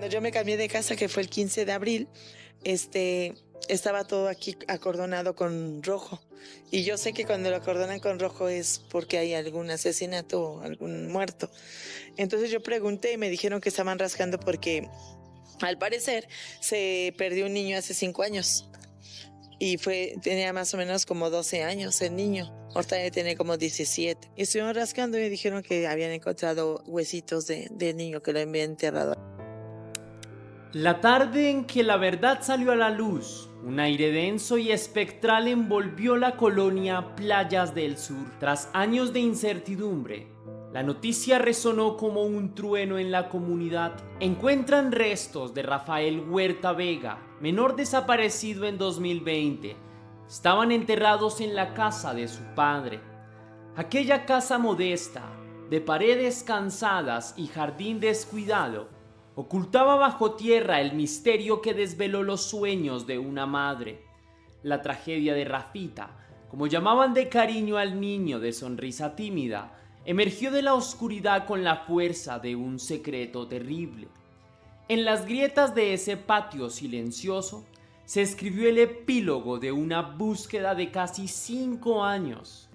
Cuando yo me cambié de casa, que fue el 15 de abril, estaba todo aquí acordonado con rojo. Y yo sé que cuando lo acordonan con rojo es porque hay algún asesinato o algún muerto. Entonces yo pregunté y me dijeron que estaban rascando porque al parecer se perdió un niño hace 5 años. Y tenía más o menos como 12 años el niño. Ahorita ya tiene como 17. Y estuvieron rascando y dijeron que habían encontrado huesitos de niño que lo habían enterrado. La tarde en que la verdad salió a la luz, un aire denso y espectral envolvió la colonia Playas del Sur. Tras años de incertidumbre, la noticia resonó como un trueno en la comunidad. Encuentran restos de Rafael Huerta Vega, menor desaparecido en 2020. Estaban enterrados en la casa de su padre. Aquella casa modesta, de paredes cansadas y jardín descuidado, ocultaba bajo tierra el misterio que desveló los sueños de una madre. La tragedia de Rafita, como llamaban de cariño al niño de sonrisa tímida, emergió de la oscuridad con la fuerza de un secreto terrible. En las grietas de ese patio silencioso se escribió el epílogo de una búsqueda de casi 5 años.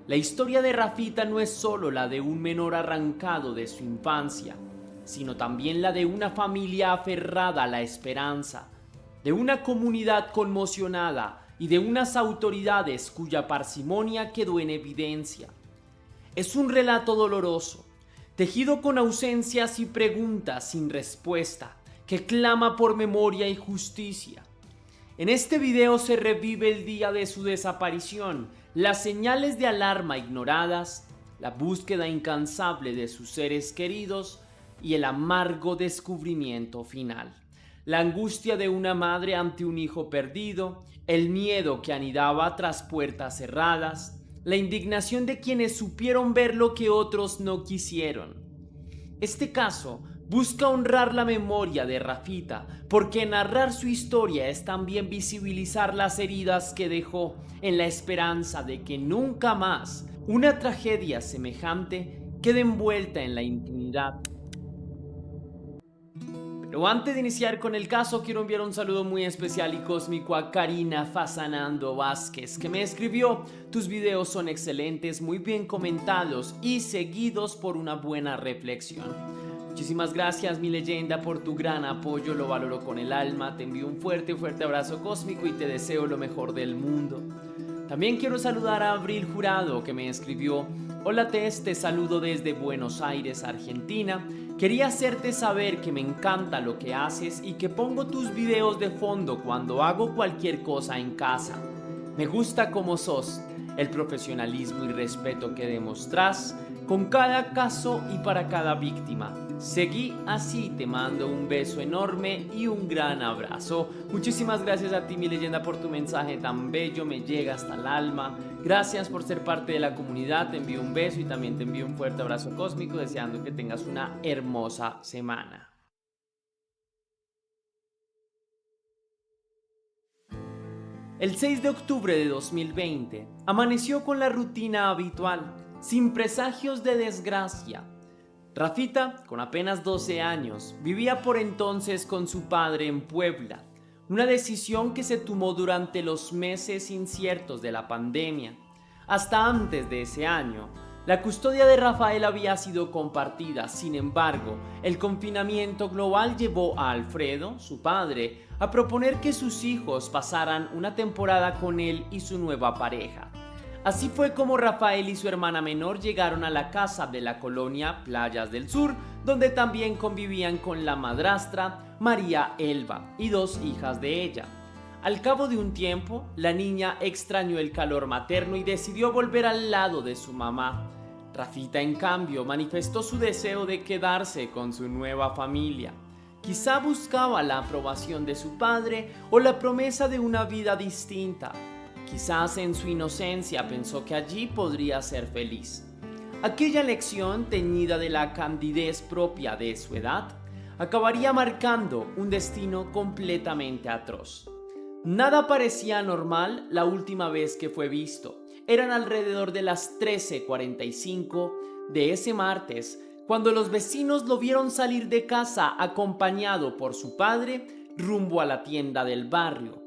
La historia de Rafita no es solo la de un menor arrancado de su infancia, sino también la de una familia aferrada a la esperanza, de una comunidad conmocionada y de unas autoridades cuya parsimonia quedó en evidencia. Es un relato doloroso, tejido con ausencias y preguntas sin respuesta, que clama por memoria y justicia. En este video se revive el día de su desaparición, las señales de alarma ignoradas, la búsqueda incansable de sus seres queridos y el amargo descubrimiento final. La angustia de una madre ante un hijo perdido, el miedo que anidaba tras puertas cerradas, la indignación de quienes supieron ver lo que otros no quisieron. Este caso busca honrar la memoria de Rafita, porque narrar su historia es también visibilizar las heridas que dejó, en la esperanza de que nunca más una tragedia semejante quede envuelta en la impunidad. Pero antes de iniciar con el caso, quiero enviar un saludo muy especial y cósmico a Karina Fasanando Vázquez, que me escribió: tus videos son excelentes, muy bien comentados y seguidos por una buena reflexión. Muchísimas gracias, mi leyenda, por tu gran apoyo, lo valoro con el alma. Te envío un fuerte abrazo cósmico y te deseo lo mejor del mundo. También quiero saludar a Abril Jurado, que me escribió: hola Tess, te saludo desde Buenos Aires, Argentina. Quería hacerte saber que me encanta lo que haces y que pongo tus videos de fondo cuando hago cualquier cosa en casa. Me gusta cómo sos, el profesionalismo y respeto que demostrás con cada caso y para cada víctima. Seguí así, te mando un beso enorme y un gran abrazo. Muchísimas gracias a ti, mi leyenda, por tu mensaje tan bello, me llega hasta el alma. Gracias por ser parte de la comunidad, te envío un beso y también te envío un fuerte abrazo cósmico, deseando que tengas una hermosa semana. El 6 de octubre de 2020 amaneció con la rutina habitual, sin presagios de desgracia. Rafita, con apenas 12 años, vivía por entonces con su padre en Puebla, una decisión que se tomó durante los meses inciertos de la pandemia. Hasta antes de ese año, la custodia de Rafael había sido compartida. Sin embargo, el confinamiento global llevó a Alfredo, su padre, a proponer que sus hijos pasaran una temporada con él y su nueva pareja. Así fue como Rafael y su hermana menor llegaron a la casa de la colonia Playas del Sur, donde también convivían con la madrastra María Elba y 2 hijas de ella. Al cabo de un tiempo, la niña extrañó el calor materno y decidió volver al lado de su mamá. Rafita, en cambio, manifestó su deseo de quedarse con su nueva familia. Quizá buscaba la aprobación de su padre o la promesa de una vida distinta. Quizás en su inocencia pensó que allí podría ser feliz. Aquella lección, teñida de la candidez propia de su edad, acabaría marcando un destino completamente atroz. Nada parecía normal la última vez que fue visto. Eran alrededor de las 13:45 de ese martes, cuando los vecinos lo vieron salir de casa acompañado por su padre rumbo a la tienda del barrio.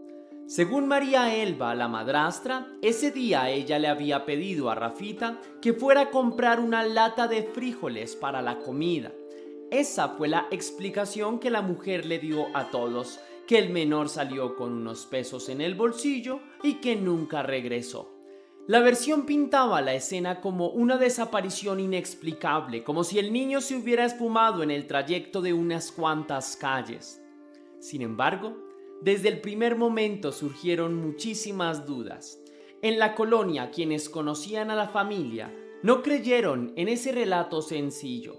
Según María Elba, la madrastra, ese día ella le había pedido a Rafita que fuera a comprar una lata de frijoles para la comida. Esa fue la explicación que la mujer le dio a todos, que el menor salió con unos pesos en el bolsillo y que nunca regresó. La versión pintaba la escena como una desaparición inexplicable, como si el niño se hubiera esfumado en el trayecto de unas cuantas calles. Sin embargo, desde el primer momento surgieron muchísimas dudas. En la colonia, quienes conocían a la familia no creyeron en ese relato sencillo.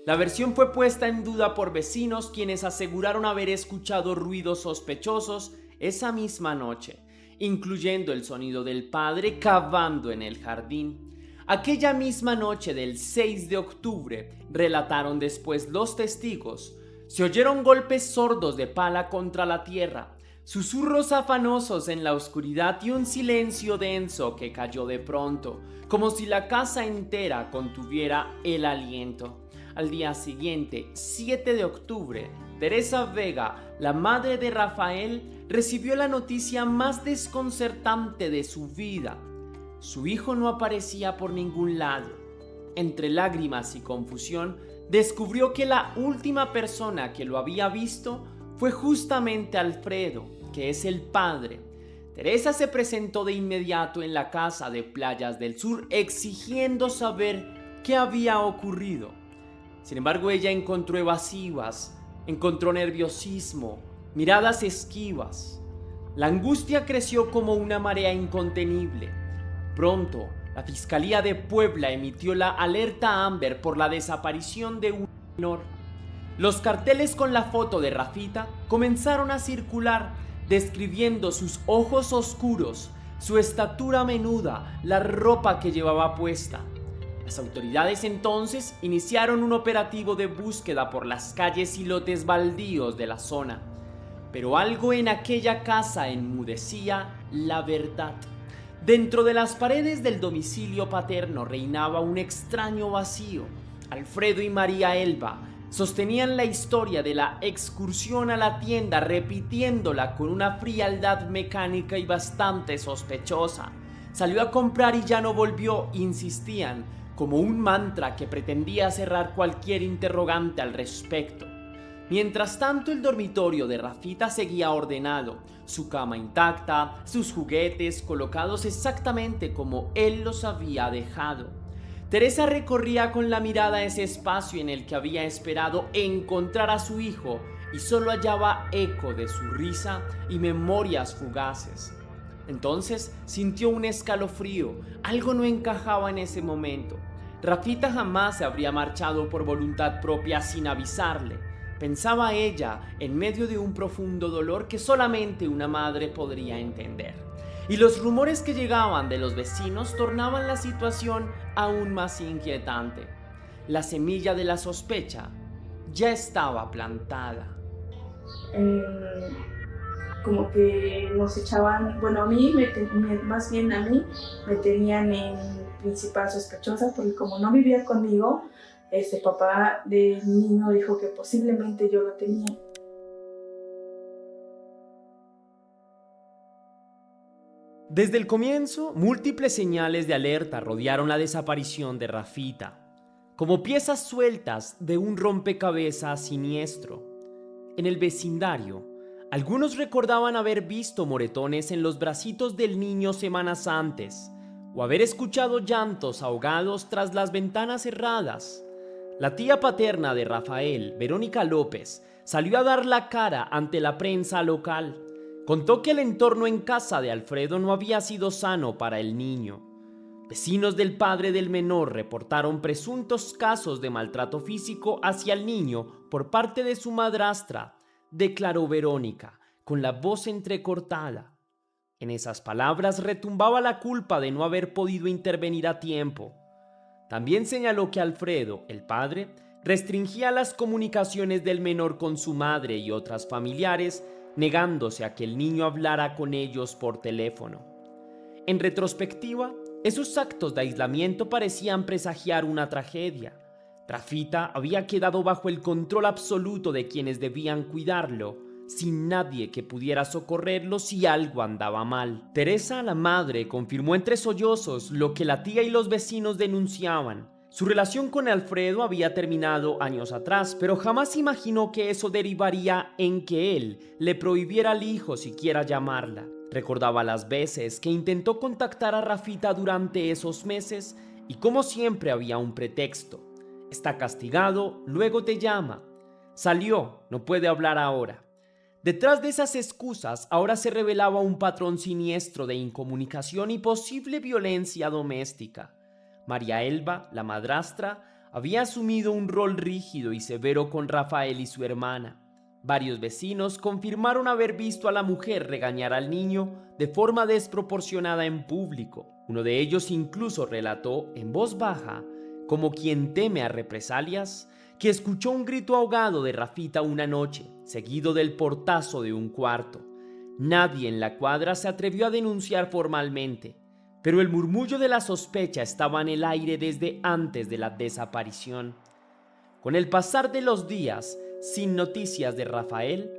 La versión fue puesta en duda por vecinos, quienes aseguraron haber escuchado ruidos sospechosos esa misma noche, incluyendo el sonido del padre cavando en el jardín. Aquella misma noche del 6 de octubre, relataron después los testigos, se oyeron golpes sordos de pala contra la tierra, susurros afanosos en la oscuridad y un silencio denso que cayó de pronto, como si la casa entera contuviera el aliento. Al día siguiente, 7 de octubre, Teresa Vega, la madre de Rafael, recibió la noticia más desconcertante de su vida. Su hijo no aparecía por ningún lado. Entre lágrimas y confusión, descubrió que la última persona que lo había visto fue justamente Alfredo, que es el padre. Teresa se presentó de inmediato en la casa de Playas del Sur exigiendo saber qué había ocurrido. Sin embargo, ella encontró evasivas, encontró nerviosismo, miradas esquivas. La angustia creció como una marea incontenible. Pronto, la Fiscalía de Puebla emitió la alerta Amber por la desaparición de un menor. Los carteles con la foto de Rafita comenzaron a circular, describiendo sus ojos oscuros, su estatura menuda, la ropa que llevaba puesta. Las autoridades entonces iniciaron un operativo de búsqueda por las calles y lotes baldíos de la zona. Pero algo en aquella casa enmudecía la verdad. Dentro de las paredes del domicilio paterno reinaba un extraño vacío. Alfredo y María Elba sostenían la historia de la excursión a la tienda, repitiéndola con una frialdad mecánica y bastante sospechosa. Salió a comprar y ya no volvió, insistían, como un mantra que pretendía cerrar cualquier interrogante al respecto. Mientras tanto, el dormitorio de Rafita seguía ordenado, su cama intacta, sus juguetes colocados exactamente como él los había dejado. Teresa recorría con la mirada ese espacio en el que había esperado encontrar a su hijo y solo hallaba eco de su risa y memorias fugaces. Entonces sintió un escalofrío, algo no encajaba en ese momento. Rafita jamás se habría marchado por voluntad propia sin avisarle. Pensaba ella en medio de un profundo dolor que solamente una madre podría entender. Y los rumores que llegaban de los vecinos tornaban la situación aún más inquietante. La semilla de la sospecha ya estaba plantada. Como que nos echaban, bueno, más bien a mí me tenían en principal sospechosa, porque como no vivía conmigo, papá del niño dijo que posiblemente yo lo tenía. Desde el comienzo, múltiples señales de alerta rodearon la desaparición de Rafita, como piezas sueltas de un rompecabezas siniestro. En el vecindario, algunos recordaban haber visto moretones en los bracitos del niño semanas antes, o haber escuchado llantos ahogados tras las ventanas cerradas. La tía paterna de Rafael, Verónica López, salió a dar la cara ante la prensa local. Contó que el entorno en casa de Alfredo no había sido sano para el niño. Vecinos del padre del menor reportaron presuntos casos de maltrato físico hacia el niño por parte de su madrastra, declaró Verónica, con la voz entrecortada. En esas palabras retumbaba la culpa de no haber podido intervenir a tiempo. También señaló que Alfredo, el padre, restringía las comunicaciones del menor con su madre y otras familiares, negándose a que el niño hablara con ellos por teléfono. En retrospectiva, esos actos de aislamiento parecían presagiar una tragedia Rafita había quedado bajo el control absoluto de quienes debían cuidarlo, sin nadie que pudiera socorrerlo si algo andaba mal. Teresa, la madre, confirmó entre sollozos lo que la tía y los vecinos denunciaban. Su relación con Alfredo había terminado años atrás, pero jamás imaginó que eso derivaría en que él le prohibiera al hijo siquiera llamarla. Recordaba las veces que intentó contactar a Rafita durante esos meses y como siempre había un pretexto. Está castigado, luego te llama. Salió, no puede hablar ahora. Detrás de esas excusas ahora se revelaba un patrón siniestro de incomunicación y posible violencia doméstica. María Elba, la madrastra, había asumido un rol rígido y severo con Rafael y su hermana. Varios vecinos confirmaron haber visto a la mujer regañar al niño de forma desproporcionada en público. Uno de ellos incluso relató en voz baja, como quien teme a represalias, que escuchó un grito ahogado de Rafita una noche, seguido del portazo de un cuarto. Nadie en la cuadra se atrevió a denunciar formalmente, pero el murmullo de la sospecha estaba en el aire desde antes de la desaparición. Con el pasar de los días, sin noticias de Rafael,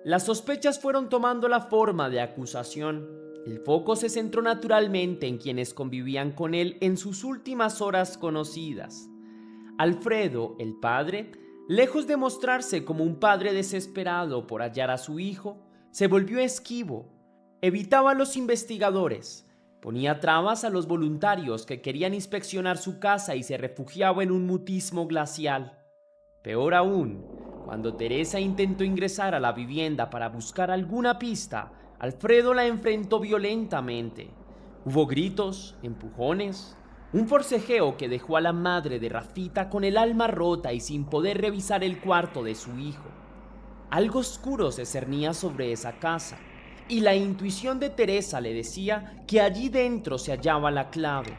las sospechas fueron tomando la forma de acusación. El foco se centró naturalmente en quienes convivían con él en sus últimas horas conocidas. Alfredo, el padre, lejos de mostrarse como un padre desesperado por hallar a su hijo, se volvió esquivo, evitaba a los investigadores, ponía trabas a los voluntarios que querían inspeccionar su casa y se refugiaba en un mutismo glacial. Peor aún, cuando Teresa intentó ingresar a la vivienda para buscar alguna pista, Alfredo la enfrentó violentamente. Hubo gritos, empujones, un forcejeo que dejó a la madre de Rafita con el alma rota y sin poder revisar el cuarto de su hijo. Algo oscuro se cernía sobre esa casa, y la intuición de Teresa le decía que allí dentro se hallaba la clave.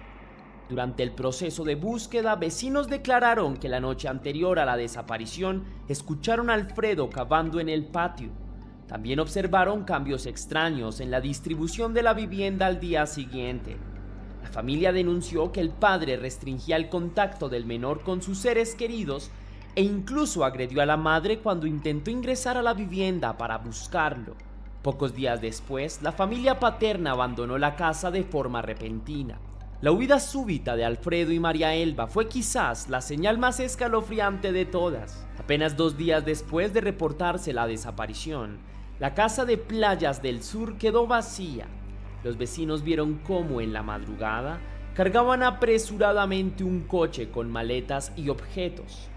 Durante el proceso de búsqueda, vecinos declararon que la noche anterior a la desaparición escucharon a Alfredo cavando en el patio. También observaron cambios extraños en la distribución de la vivienda al día siguiente. La familia denunció que el padre restringía el contacto del menor con sus seres queridos e incluso agredió a la madre cuando intentó ingresar a la vivienda para buscarlo. Pocos días después, la familia paterna abandonó la casa de forma repentina. La huida súbita de Alfredo y María Elba fue quizás la señal más escalofriante de todas. Apenas 2 días después de reportarse la desaparición, la casa de Playas del Sur quedó vacía. Los vecinos vieron cómo en la madrugada cargaban apresuradamente un coche con maletas y objetos,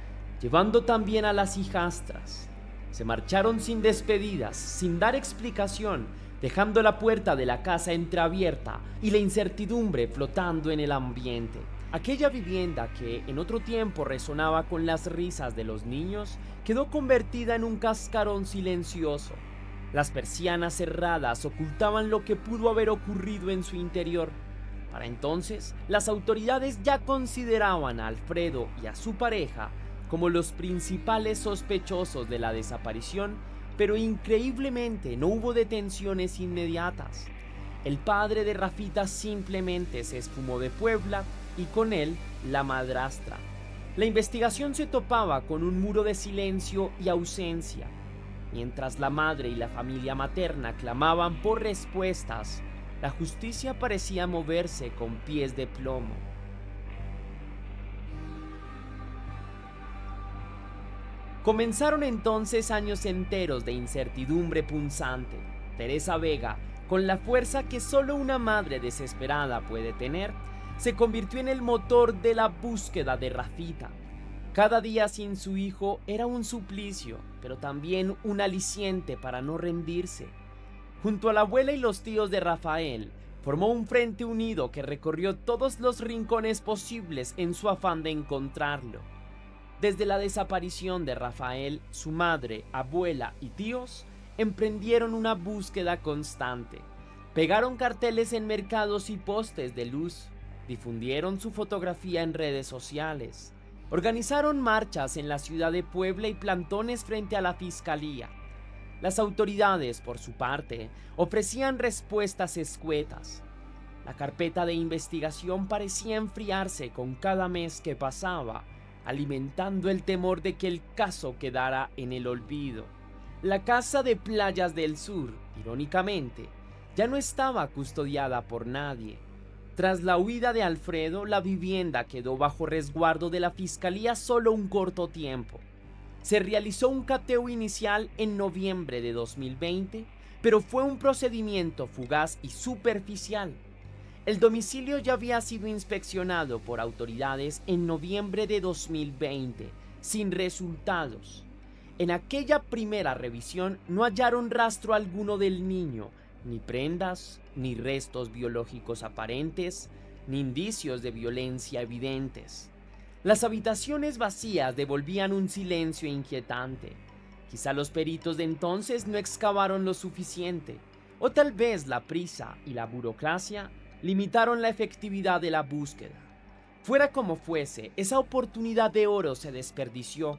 llevando también a las hijastras. Se marcharon sin despedidas, sin dar explicación, dejando la puerta de la casa entreabierta y la incertidumbre flotando en el ambiente. Aquella vivienda que en otro tiempo resonaba con las risas de los niños, quedó convertida en un cascarón silencioso. Las persianas cerradas ocultaban lo que pudo haber ocurrido en su interior. Para entonces, las autoridades ya consideraban a Alfredo y a su pareja como los principales sospechosos de la desaparición, pero increíblemente no hubo detenciones inmediatas. El padre de Rafita simplemente se esfumó de Puebla y con él la madrastra. La investigación se topaba con un muro de silencio y ausencia. Mientras la madre y la familia materna clamaban por respuestas, la justicia parecía moverse con pies de plomo. Comenzaron entonces años enteros de incertidumbre punzante. Teresa Vega, con la fuerza que solo una madre desesperada puede tener, se convirtió en el motor de la búsqueda de Rafita. Cada día sin su hijo era un suplicio, pero también un aliciente para no rendirse. Junto a la abuela y los tíos de Rafael, formó un frente unido que recorrió todos los rincones posibles en su afán de encontrarlo. Desde la desaparición de Rafael, su madre, abuela y tíos emprendieron una búsqueda constante. Pegaron carteles en mercados y postes de luz, difundieron su fotografía en redes sociales, organizaron marchas en la ciudad de Puebla y plantones frente a la fiscalía. Las autoridades, por su parte, ofrecían respuestas escuetas. La carpeta de investigación parecía enfriarse con cada mes que pasaba, alimentando el temor de que el caso quedara en el olvido. La casa de Playas del Sur, irónicamente, ya no estaba custodiada por nadie. Tras la huida de Alfredo, la vivienda quedó bajo resguardo de la fiscalía solo un corto tiempo. Se realizó un cateo inicial en noviembre de 2020, pero fue un procedimiento fugaz y superficial. El domicilio ya había sido inspeccionado por autoridades en noviembre de 2020, sin resultados. En aquella primera revisión no hallaron rastro alguno del niño, ni prendas, ni restos biológicos aparentes, ni indicios de violencia evidentes. Las habitaciones vacías devolvían un silencio inquietante. Quizá los peritos de entonces no excavaron lo suficiente, o tal vez la prisa y la burocracia limitaron la efectividad de la búsqueda. Fuera como fuese, esa oportunidad de oro se desperdició.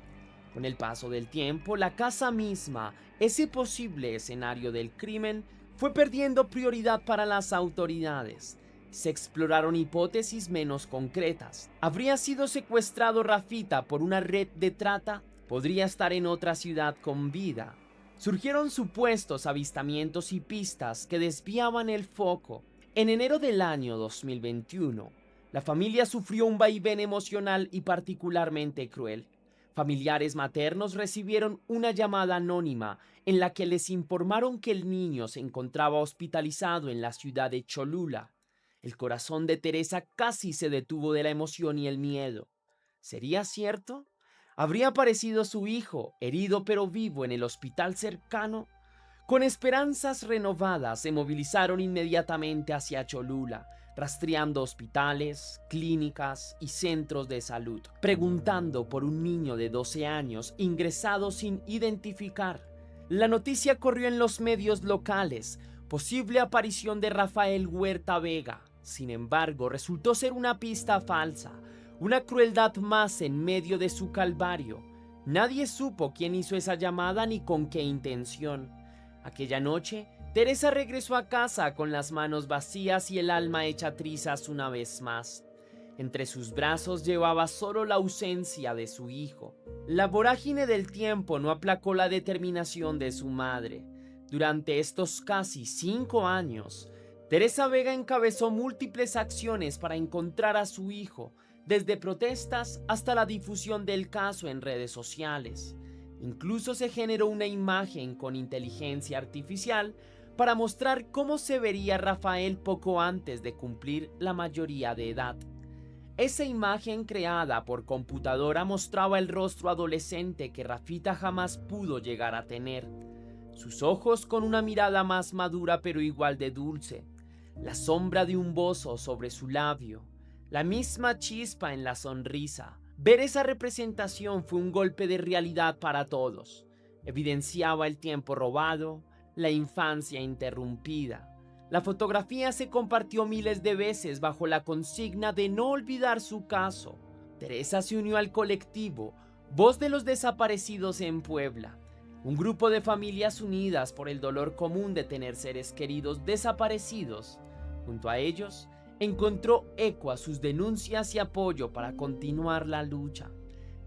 Con el paso del tiempo, la casa misma, ese posible escenario del crimen, fue perdiendo prioridad para las autoridades. Se exploraron hipótesis menos concretas. ¿Habría sido secuestrado Rafita por una red de trata? ¿Podría estar en otra ciudad con vida? Surgieron supuestos avistamientos y pistas que desviaban el foco. En enero del año 2021, la familia sufrió un vaivén emocional y particularmente cruel. Familiares maternos recibieron una llamada anónima en la que les informaron que el niño se encontraba hospitalizado en la ciudad de Cholula. El corazón de Teresa casi se detuvo de la emoción y el miedo. ¿Sería cierto? ¿Habría aparecido su hijo, herido pero vivo, en el hospital cercano? Con esperanzas renovadas se movilizaron inmediatamente hacia Cholula, rastreando hospitales, clínicas y centros de salud, preguntando por un niño de 12 años ingresado sin identificar. La noticia corrió en los medios locales, posible aparición de Rafael Huerta Vega. Sin embargo, resultó ser una pista falsa, una crueldad más en medio de su calvario. Nadie supo quién hizo esa llamada ni con qué intención. Aquella noche, Teresa regresó a casa con las manos vacías y el alma hecha trizas una vez más. Entre sus brazos llevaba solo la ausencia de su hijo. La vorágine del tiempo no aplacó la determinación de su madre. Durante estos casi 5 años, Teresa Vega encabezó múltiples acciones para encontrar a su hijo, desde protestas hasta la difusión del caso en redes sociales. Incluso se generó una imagen con inteligencia artificial para mostrar cómo se vería Rafael poco antes de cumplir la mayoría de edad. Esa imagen creada por computadora mostraba el rostro adolescente que Rafita jamás pudo llegar a tener. Sus ojos con una mirada más madura pero igual de dulce, la sombra de un bozo sobre su labio, la misma chispa en la sonrisa. Ver esa representación fue un golpe de realidad para todos. Evidenciaba el tiempo robado, la infancia interrumpida. La fotografía se compartió miles de veces bajo la consigna de no olvidar su caso. Teresa se unió al colectivo Voz de los Desaparecidos en Puebla, un grupo de familias unidas por el dolor común de tener seres queridos desaparecidos. Junto a ellos, encontró eco a sus denuncias y apoyo para continuar la lucha.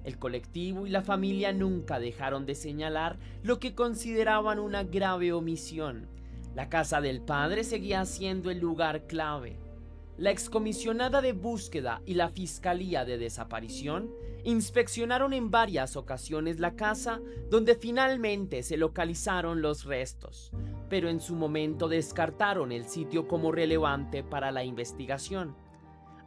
El colectivo y la familia nunca dejaron de señalar lo que consideraban una grave omisión. La casa del padre seguía siendo el lugar clave. La excomisionada de búsqueda y la fiscalía de desaparición inspeccionaron en varias ocasiones la casa donde finalmente se localizaron los restos, pero en su momento descartaron el sitio como relevante para la investigación.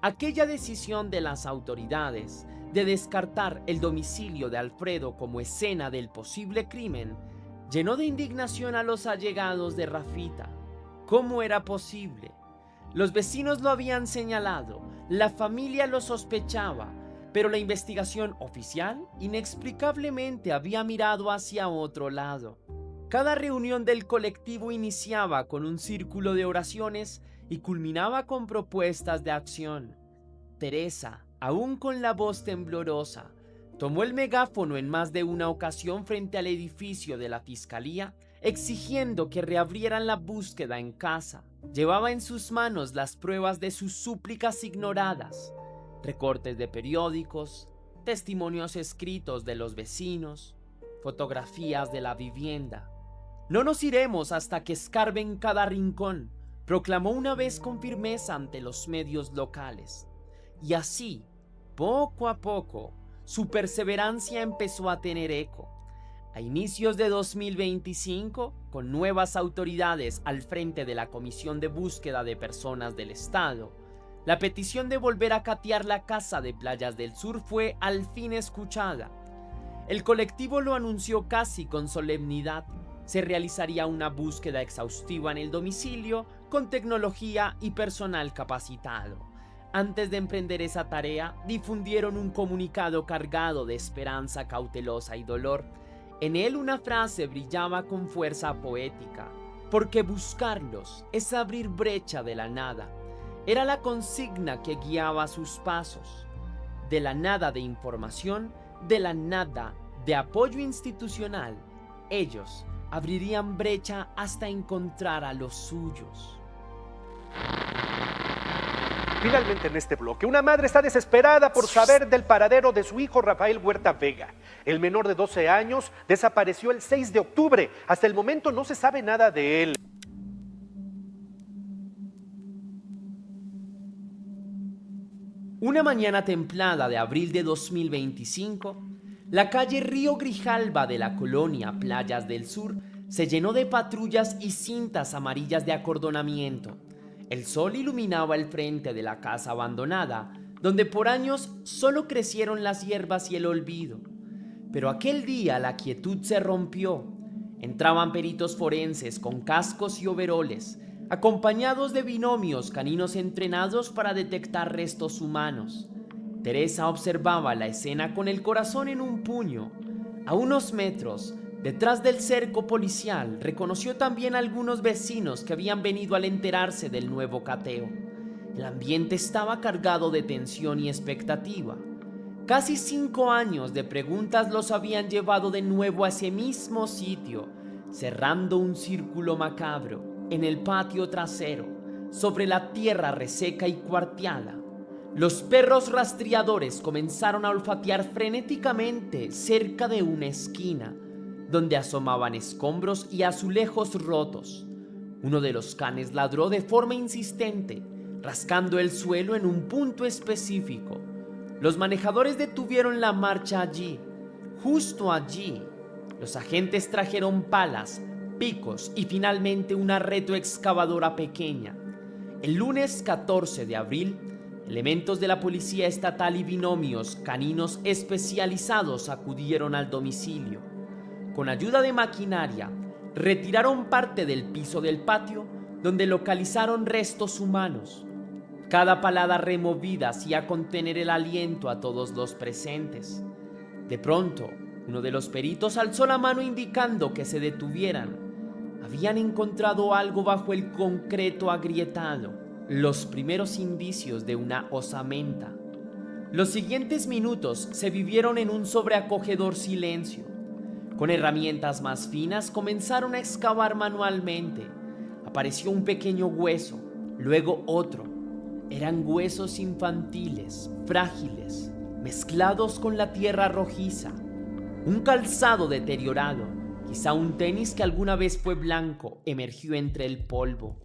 Aquella decisión de las autoridades de descartar el domicilio de Alfredo como escena del posible crimen llenó de indignación a los allegados de Rafita. ¿Cómo era posible? Los vecinos lo habían señalado, la familia lo sospechaba, pero la investigación oficial inexplicablemente había mirado hacia otro lado. Cada reunión del colectivo iniciaba con un círculo de oraciones y culminaba con propuestas de acción. Teresa, aún con la voz temblorosa, tomó el megáfono en más de una ocasión frente al edificio de la fiscalía, exigiendo que reabrieran la búsqueda en casa. Llevaba en sus manos las pruebas de sus súplicas ignoradas: recortes de periódicos, testimonios escritos de los vecinos, fotografías de la vivienda. No nos iremos hasta que escarben cada rincón, proclamó una vez con firmeza ante los medios locales. Y así, poco a poco, su perseverancia empezó a tener eco. A inicios de 2025, con nuevas autoridades al frente de la Comisión de Búsqueda de Personas del Estado, la petición de volver a catear la casa de Playas del Sur fue al fin escuchada. El colectivo lo anunció casi con solemnidad. Se realizaría una búsqueda exhaustiva en el domicilio con tecnología y personal capacitado. Antes de emprender esa tarea, difundieron un comunicado cargado de esperanza cautelosa y dolor. En él una frase brillaba con fuerza poética: porque buscarlos es abrir brecha de la nada. Era la consigna que guiaba sus pasos. De la nada de información, de la nada de apoyo institucional, ellos abrirían brecha hasta encontrar a los suyos. Finalmente en este bloque, una madre está desesperada por saber del paradero de su hijo Rafael Huerta Vega. El menor de 12 años desapareció el 6 de octubre. Hasta el momento no se sabe nada de él. Una mañana templada de abril de 2025, la calle Río Grijalba de la colonia Playas del Sur se llenó de patrullas y cintas amarillas de acordonamiento. El sol iluminaba el frente de la casa abandonada, donde por años solo crecieron las hierbas y el olvido. Pero aquel día la quietud se rompió. Entraban peritos forenses con cascos y overoles, acompañados de binomios caninos entrenados para detectar restos humanos. Teresa observaba la escena con el corazón en un puño. A unos metros, detrás del cerco policial, reconoció también a algunos vecinos que habían venido al enterarse del nuevo cateo. El ambiente estaba cargado de tensión y expectativa. Casi 5 años de preguntas los habían llevado de nuevo a ese mismo sitio, cerrando un círculo macabro en el patio trasero, sobre la tierra reseca y cuarteada. Los perros rastreadores comenzaron a olfatear frenéticamente cerca de una esquina, donde asomaban escombros y azulejos rotos. Uno de los canes ladró de forma insistente, rascando el suelo en un punto específico. Los manejadores detuvieron la marcha allí, justo allí. Los agentes trajeron palas, picos y finalmente una retroexcavadora pequeña. El lunes 14 de abril, elementos de la policía estatal y binomios caninos especializados acudieron al domicilio. Con ayuda de maquinaria, retiraron parte del piso del patio, donde localizaron restos humanos. Cada palada removida hacía contener el aliento a todos los presentes. De pronto, uno de los peritos alzó la mano indicando que se detuvieran. Habían encontrado algo bajo el concreto agrietado, los primeros indicios de una osamenta. Los siguientes minutos se vivieron en un sobreacogedor silencio. Con herramientas más finas comenzaron a excavar manualmente. Apareció un pequeño hueso, luego otro. Eran huesos infantiles, frágiles, mezclados con la tierra rojiza. Un calzado deteriorado, quizá un tenis que alguna vez fue blanco, emergió entre el polvo.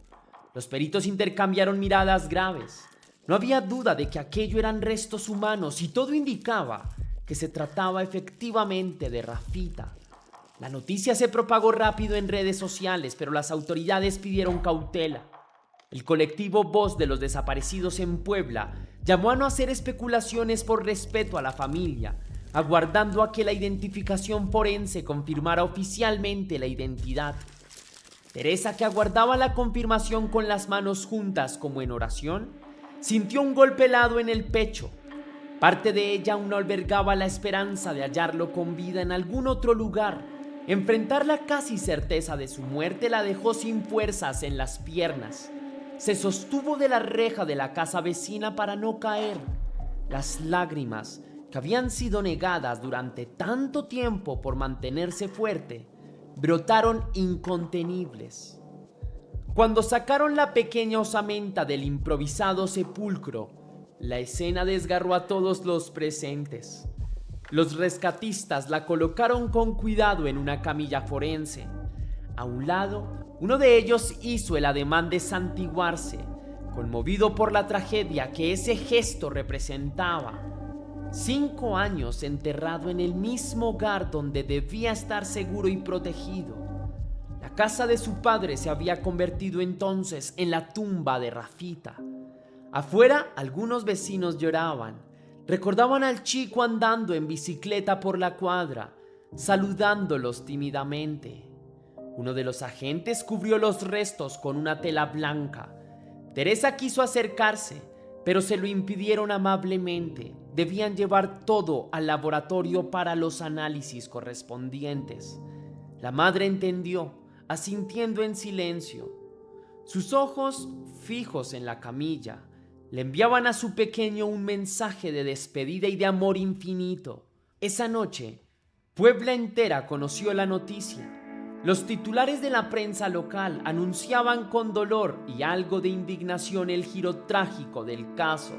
Los peritos intercambiaron miradas graves. No había duda de que aquello eran restos humanos y todo indicaba que se trataba efectivamente de Rafita. La noticia se propagó rápido en redes sociales, pero las autoridades pidieron cautela. El colectivo Voz de los Desaparecidos en Puebla llamó a no hacer especulaciones por respeto a la familia, aguardando a que la identificación forense confirmara oficialmente la identidad. Teresa, que aguardaba la confirmación con las manos juntas como en oración, sintió un golpe helado en el pecho. Parte de ella aún no albergaba la esperanza de hallarlo con vida en algún otro lugar. Enfrentar la casi certeza de su muerte la dejó sin fuerzas en las piernas. Se sostuvo de la reja de la casa vecina para no caer. Las lágrimas, que habían sido negadas durante tanto tiempo por mantenerse fuerte, brotaron incontenibles. Cuando sacaron la pequeña osamenta del improvisado sepulcro, la escena desgarró a todos los presentes. Los rescatistas la colocaron con cuidado en una camilla forense. A un lado, uno de ellos hizo el ademán de santiguarse, conmovido por la tragedia que ese gesto representaba. 5 años enterrado en el mismo hogar donde debía estar seguro y protegido. La casa de su padre se había convertido entonces en la tumba de Rafita. Afuera, algunos vecinos lloraban. Recordaban al chico andando en bicicleta por la cuadra, saludándolos tímidamente. Uno de los agentes cubrió los restos con una tela blanca. Teresa quiso acercarse, pero se lo impidieron amablemente. Debían llevar todo al laboratorio para los análisis correspondientes. La madre entendió, asintiendo en silencio. Sus ojos, fijos en la camilla, le enviaban a su pequeño un mensaje de despedida y de amor infinito. Esa noche, Puebla entera conoció la noticia. Los titulares de la prensa local anunciaban con dolor y algo de indignación el giro trágico del caso.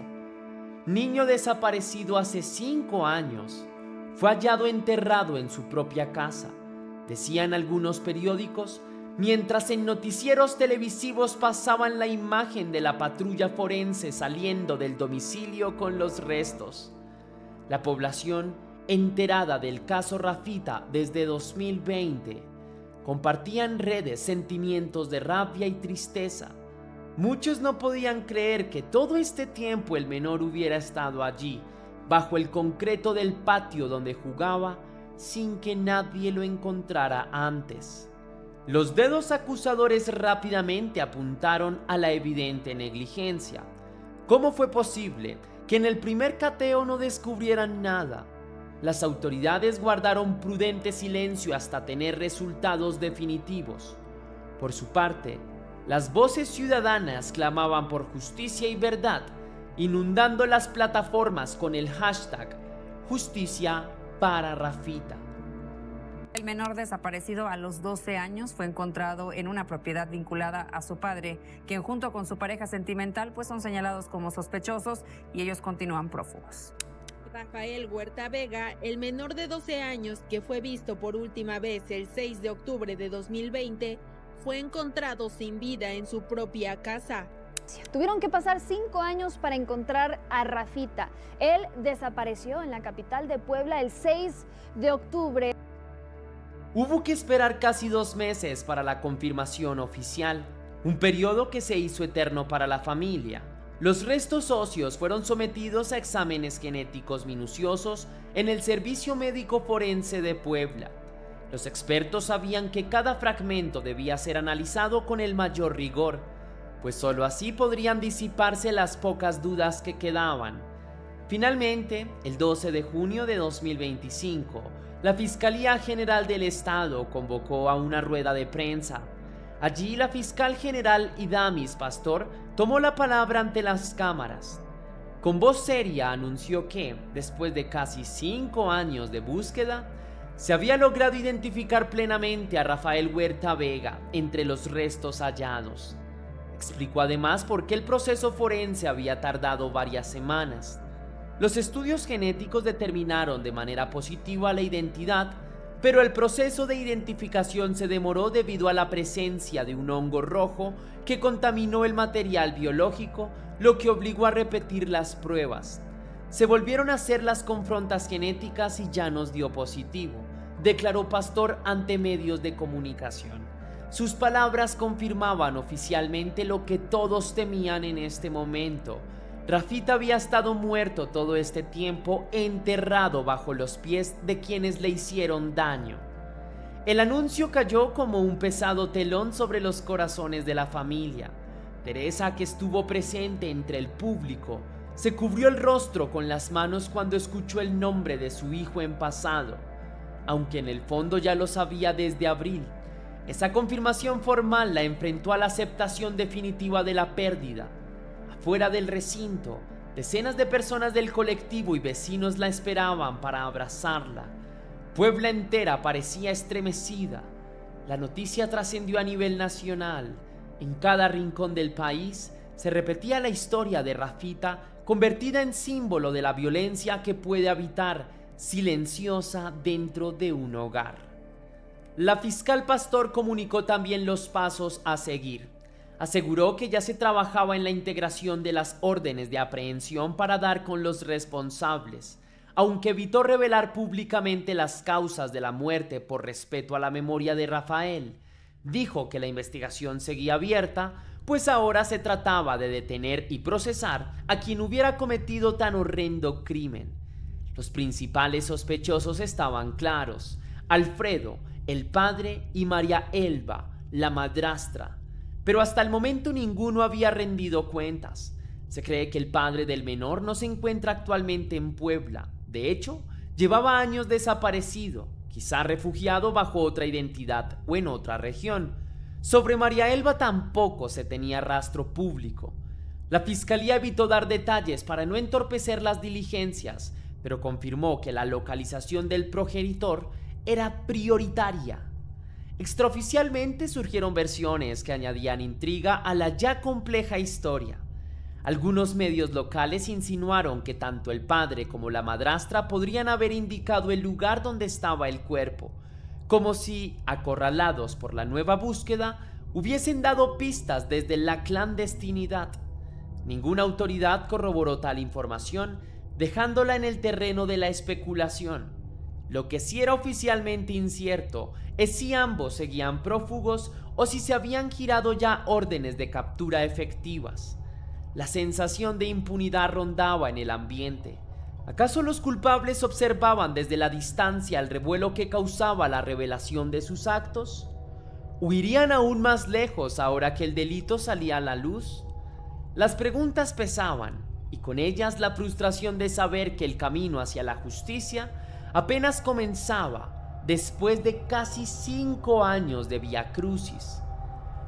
Niño desaparecido hace 5 años, fue hallado enterrado en su propia casa, decían algunos periódicos, mientras en noticieros televisivos pasaban la imagen de la patrulla forense saliendo del domicilio con los restos. La población, enterada del caso Rafita desde 2020, compartía en redes sentimientos de rabia y tristeza. Muchos no podían creer que todo este tiempo el menor hubiera estado allí, bajo el concreto del patio donde jugaba, sin que nadie lo encontrara antes. Los dedos acusadores rápidamente apuntaron a la evidente negligencia. ¿Cómo fue posible que en el primer cateo no descubrieran nada? Las autoridades guardaron prudente silencio hasta tener resultados definitivos. Por su parte, las voces ciudadanas clamaban por justicia y verdad, inundando las plataformas con el hashtag Justicia para Rafita. El menor desaparecido a los 12 años fue encontrado en una propiedad vinculada a su padre, quien junto con su pareja sentimental pues son señalados como sospechosos y ellos continúan prófugos. Rafael Huerta Vega, el menor de 12 años que fue visto por última vez el 6 de octubre de 2020, fue encontrado sin vida en su propia casa. Tuvieron que pasar 5 años para encontrar a Rafita. Él desapareció en la capital de Puebla el 6 de octubre. Hubo que esperar casi 2 meses para la confirmación oficial, un periodo que se hizo eterno para la familia. Los restos óseos fueron sometidos a exámenes genéticos minuciosos en el Servicio Médico Forense de Puebla. Los expertos sabían que cada fragmento debía ser analizado con el mayor rigor, pues solo así podrían disiparse las pocas dudas que quedaban. Finalmente, el 12 de junio de 2025, la Fiscalía General del Estado convocó a una rueda de prensa. Allí la fiscal general Idamis Pastor tomó la palabra ante las cámaras. Con voz seria anunció que, después de casi 5 años de búsqueda, se había logrado identificar plenamente a Rafael Huerta Vega entre los restos hallados. Explicó además por qué el proceso forense había tardado varias semanas. Los estudios genéticos determinaron de manera positiva la identidad, pero el proceso de identificación se demoró debido a la presencia de un hongo rojo que contaminó el material biológico, lo que obligó a repetir las pruebas. Se volvieron a hacer las confrontas genéticas y ya nos dio positivo, declaró Pastor ante medios de comunicación. Sus palabras confirmaban oficialmente lo que todos temían en este momento. Rafita había estado muerto todo este tiempo, enterrado bajo los pies de quienes le hicieron daño. El anuncio cayó como un pesado telón sobre los corazones de la familia. Teresa, que estuvo presente entre el público, se cubrió el rostro con las manos cuando escuchó el nombre de su hijo en pasado, aunque en el fondo ya lo sabía desde abril. Esa confirmación formal la enfrentó a la aceptación definitiva de la pérdida. Fuera del recinto, decenas de personas del colectivo y vecinos la esperaban para abrazarla. Puebla entera parecía estremecida. La noticia trascendió a nivel nacional. En cada rincón del país se repetía la historia de Rafita, convertida en símbolo de la violencia que puede habitar silenciosa dentro de un hogar. La fiscal Pastor comunicó también los pasos a seguir. Aseguró que ya se trabajaba en la integración de las órdenes de aprehensión para dar con los responsables, aunque evitó revelar públicamente las causas de la muerte por respeto a la memoria de Rafael. Dijo que la investigación seguía abierta, pues ahora se trataba de detener y procesar a quien hubiera cometido tan horrendo crimen. Los principales sospechosos estaban claros: Alfredo, el padre, y María Elba, la madrastra. Pero hasta el momento ninguno había rendido cuentas. Se cree que el padre del menor no se encuentra actualmente en Puebla. De hecho, llevaba años desaparecido, quizá refugiado bajo otra identidad o en otra región. Sobre María Elba tampoco se tenía rastro público. La fiscalía evitó dar detalles para no entorpecer las diligencias, pero confirmó que la localización del progenitor era prioritaria. Extraoficialmente surgieron versiones que añadían intriga a la ya compleja historia. Algunos medios locales insinuaron que tanto el padre como la madrastra podrían haber indicado el lugar donde estaba el cuerpo, como si, acorralados por la nueva búsqueda, hubiesen dado pistas desde la clandestinidad. Ninguna autoridad corroboró tal información, dejándola en el terreno de la especulación. Lo que sí era oficialmente incierto es si ambos seguían prófugos o si se habían girado ya órdenes de captura efectivas. La sensación de impunidad rondaba en el ambiente. ¿Acaso los culpables observaban desde la distancia el revuelo que causaba la revelación de sus actos? ¿Huirían aún más lejos ahora que el delito salía a la luz? Las preguntas pesaban, y con ellas la frustración de saber que el camino hacia la justicia apenas comenzaba después de casi 5 años de viacrucis.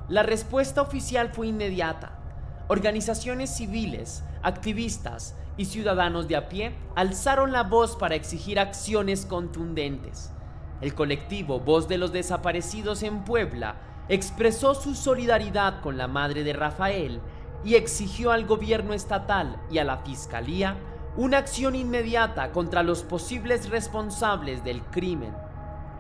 La respuesta oficial fue inmediata. Organizaciones civiles, activistas y ciudadanos de a pie alzaron la voz para exigir acciones contundentes. El colectivo Voz de los Desaparecidos en Puebla expresó su solidaridad con la madre de Rafael y exigió al gobierno estatal y a la fiscalía una acción inmediata contra los posibles responsables del crimen.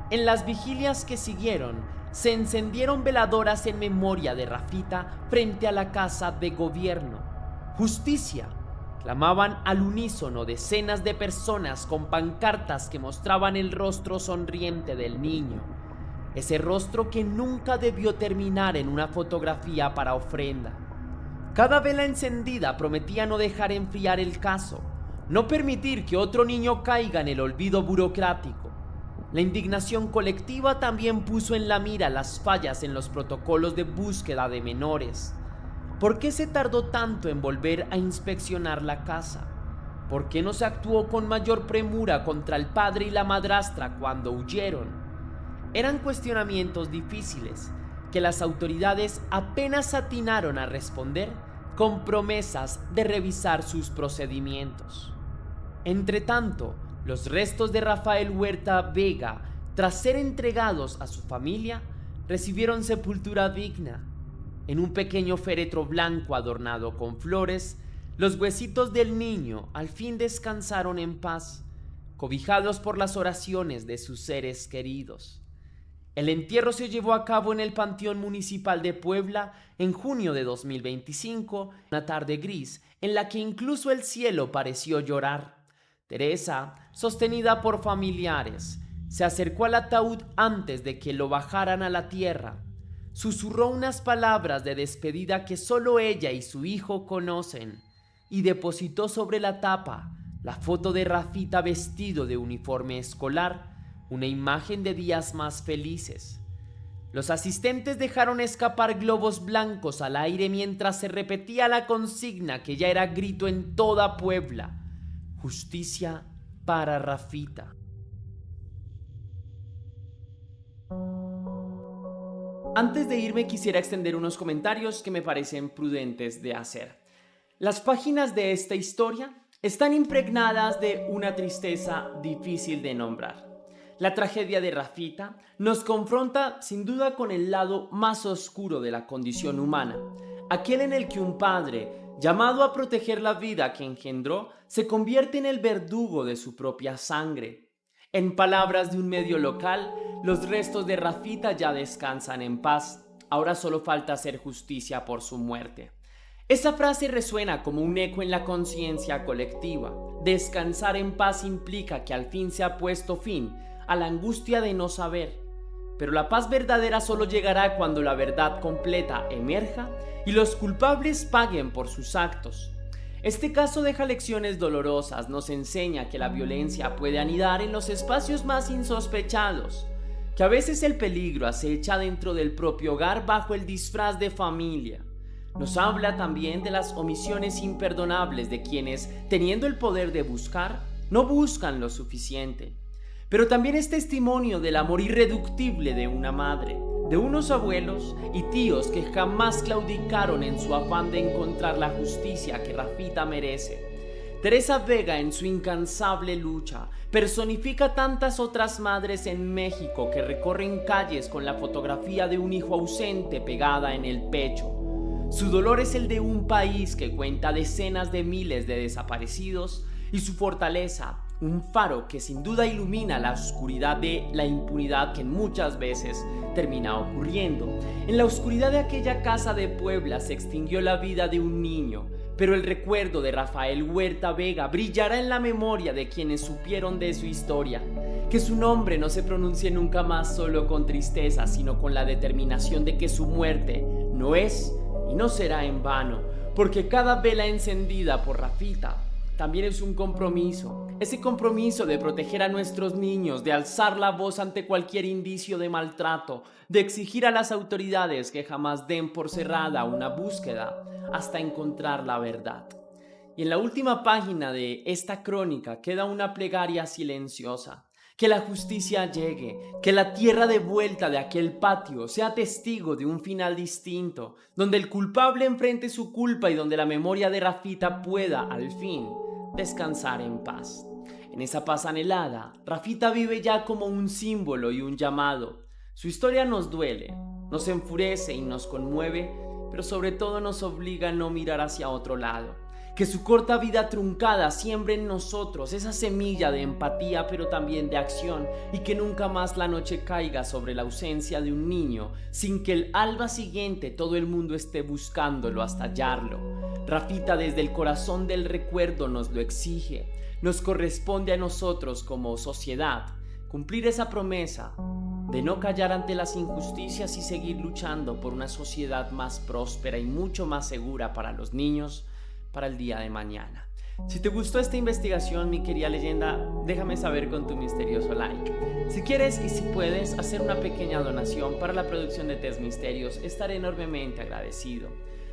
En las vigilias que siguieron, se encendieron veladoras en memoria de Rafita frente a la casa de gobierno. ¡Justicia!, clamaban al unísono decenas de personas con pancartas que mostraban el rostro sonriente del niño. Ese rostro que nunca debió terminar en una fotografía para ofrenda. Cada vela encendida prometía no dejar enfriar el caso, no permitir que otro niño caiga en el olvido burocrático. La indignación colectiva también puso en la mira las fallas en los protocolos de búsqueda de menores. ¿Por qué se tardó tanto en volver a inspeccionar la casa? ¿Por qué no se actuó con mayor premura contra el padre y la madrastra cuando huyeron? Eran cuestionamientos difíciles que las autoridades apenas atinaron a responder con promesas de revisar sus procedimientos. Entretanto, los restos de Rafael Huerta Vega, tras ser entregados a su familia, recibieron sepultura digna. En un pequeño féretro blanco adornado con flores, los huesitos del niño al fin descansaron en paz, cobijados por las oraciones de sus seres queridos. El entierro se llevó a cabo en el Panteón Municipal de Puebla en junio de 2025, una tarde gris en la que incluso el cielo pareció llorar. Teresa, sostenida por familiares, se acercó al ataúd antes de que lo bajaran a la tierra. Susurró unas palabras de despedida que solo ella y su hijo conocen y depositó sobre la tapa la foto de Rafita vestido de uniforme escolar, una imagen de días más felices. Los asistentes dejaron escapar globos blancos al aire mientras se repetía la consigna que ya era grito en toda Puebla: justicia para Rafita. Antes de irme quisiera extender unos comentarios que me parecen prudentes de hacer. Las páginas de esta historia están impregnadas de una tristeza difícil de nombrar. La tragedia de Rafita nos confronta sin duda con el lado más oscuro de la condición humana, aquel en el que un padre llamado a proteger la vida que engendró, se convierte en el verdugo de su propia sangre. En palabras de un medio local, los restos de Rafita ya descansan en paz. Ahora solo falta hacer justicia por su muerte. Esa frase resuena como un eco en la conciencia colectiva. Descansar en paz implica que al fin se ha puesto fin a la angustia de no saber. Pero la paz verdadera solo llegará cuando la verdad completa emerja y los culpables paguen por sus actos. Este caso deja lecciones dolorosas, nos enseña que la violencia puede anidar en los espacios más insospechados, que a veces el peligro acecha dentro del propio hogar bajo el disfraz de familia. Nos habla también de las omisiones imperdonables de quienes, teniendo el poder de buscar, no buscan lo suficiente. Pero también es testimonio del amor irreductible de una madre, de unos abuelos y tíos que jamás claudicaron en su afán de encontrar la justicia que Rafita merece. Teresa Vega, en su incansable lucha, personifica tantas otras madres en México que recorren calles con la fotografía de un hijo ausente pegada en el pecho. Su dolor es el de un país que cuenta decenas de miles de desaparecidos y su fortaleza, un faro que sin duda ilumina la oscuridad de la impunidad que muchas veces termina ocurriendo. En la oscuridad de aquella casa de Puebla se extinguió la vida de un niño, pero el recuerdo de Rafael Huerta Vega brillará en la memoria de quienes supieron de su historia. Que su nombre no se pronuncie nunca más solo con tristeza, sino con la determinación de que su muerte no es y no será en vano, porque cada vela encendida por Rafita también es un compromiso, ese compromiso de proteger a nuestros niños, de alzar la voz ante cualquier indicio de maltrato, de exigir a las autoridades que jamás den por cerrada una búsqueda hasta encontrar la verdad. Y en la última página de esta crónica queda una plegaria silenciosa. Que la justicia llegue, que la tierra de vuelta de aquel patio sea testigo de un final distinto, donde el culpable enfrente su culpa y donde la memoria de Rafita pueda, al fin, descansar en paz. En esa paz anhelada, Rafita vive ya como un símbolo y un llamado. Su historia nos duele, nos enfurece y nos conmueve, pero sobre todo nos obliga a no mirar hacia otro lado. Que su corta vida truncada siembre en nosotros esa semilla de empatía pero también de acción y que nunca más la noche caiga sobre la ausencia de un niño sin que el alba siguiente todo el mundo esté buscándolo hasta hallarlo. Rafita desde el corazón del recuerdo nos lo exige, nos corresponde a nosotros como sociedad cumplir esa promesa de no callar ante las injusticias y seguir luchando por una sociedad más próspera y mucho más segura para los niños para el día de mañana. Si te gustó esta investigación, mi querida leyenda, déjame saber con tu misterioso like. Si quieres y si puedes hacer una pequeña donación para la producción de Tez Misterios, estaré enormemente agradecido.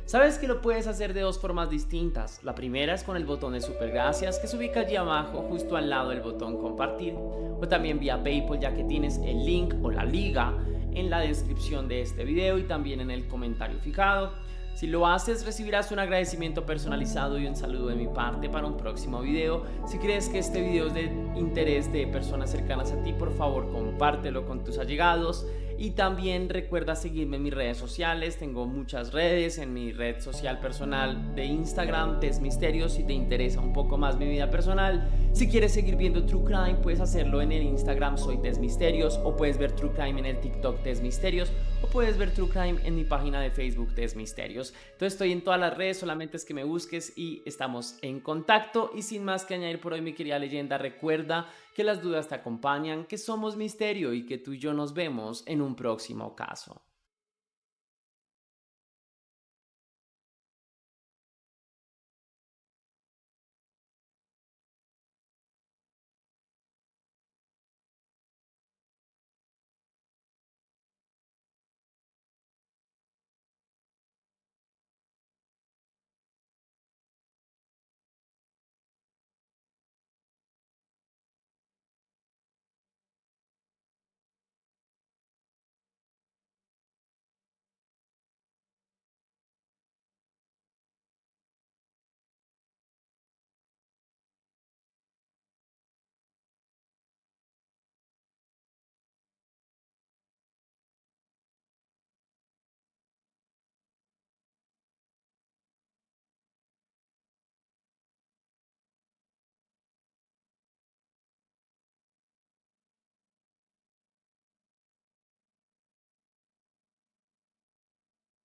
Sabes que lo puedes hacer de dos formas distintas. La primera es con el botón de super gracias que se ubica allí abajo justo al lado del botón compartir, o también vía PayPal, ya que tienes el link o la liga en la descripción de este video y también en el comentario fijado. Si lo haces, recibirás un agradecimiento personalizado y un saludo de mi parte para un próximo video. Si crees que este video es de interés de personas cercanas a ti, por favor compártelo con tus allegados. Y también recuerda seguirme en mis redes sociales. Tengo muchas redes. En mi red social personal de Instagram, Tez Misterios, si te interesa un poco más mi vida personal. Si quieres seguir viendo True Crime, puedes hacerlo en el Instagram Soy Tez Misterios, o puedes ver True Crime en el TikTok Tez Misterios, o puedes ver True Crime en mi página de Facebook Tez Misterios. Entonces estoy en todas las redes, solamente es que me busques y estamos en contacto. Y sin más que añadir por hoy, mi querida leyenda, recuerda que las dudas te acompañan, que somos misterio y que tú y yo nos vemos en un próximo caso.